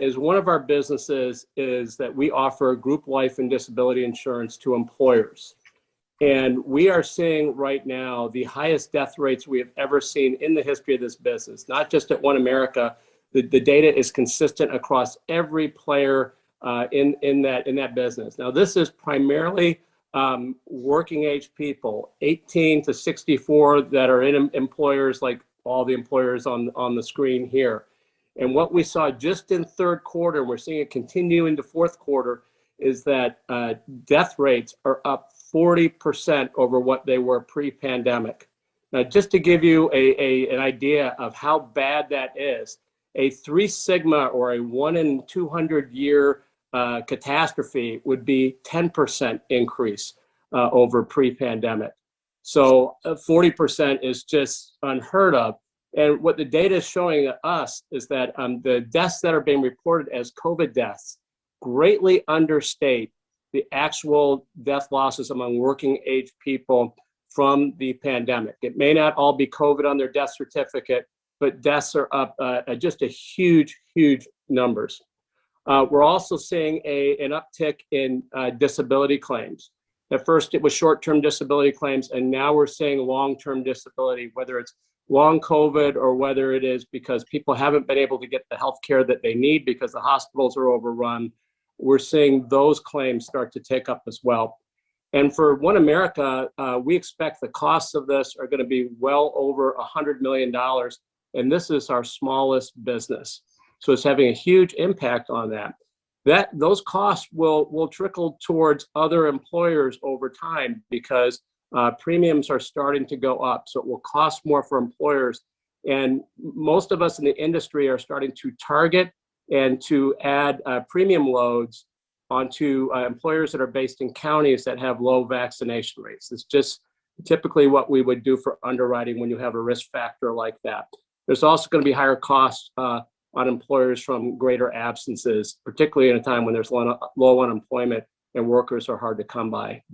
is one of our businesses is that we offer group life and disability insurance to employers. And we are seeing right now the highest death rates we have ever seen in the history of this business, not just at OneAmerica. The data is consistent across every player in that business. Now, this is primarily working age people, 18 to 64, that are in employers like all the employers on the screen here. And what we saw just in third quarter, and we're seeing it continue into fourth quarter, is that death rates are up 40% over what they were pre-pandemic. Now, just to give you an idea of how bad that is, a 3 sigma or a 1 in 200 year catastrophe would be 10% increase over pre-pandemic. So 40% is just unheard of. And what the data is showing us is that the deaths that are being reported as COVID deaths greatly understate the actual death losses among working age people from the pandemic. It may not all be COVID on their death certificate, but deaths are up just a huge numbers. We're also seeing an uptick in disability claims. At first it was short-term disability claims, and now we're seeing long-term disability, whether it's long COVID or whether it is because people haven't been able to get the health care that they need because the hospitals are overrun. We're seeing those claims start to take up as well. And for OneAmerica, we expect the costs of this are going to be well over $100 million. And this is our smallest business. So it's having a huge impact on that. Those costs will trickle towards other employers over time because premiums are starting to go up. So it will cost more for employers. And most of us in the industry are starting to target and to add premium loads onto employers that are based in counties that have low vaccination rates. It's just typically what we would do for underwriting when you have a risk factor like that. There's also going to be higher costs on employers from greater absences, particularly in a time when there's low unemployment and workers are hard to come by.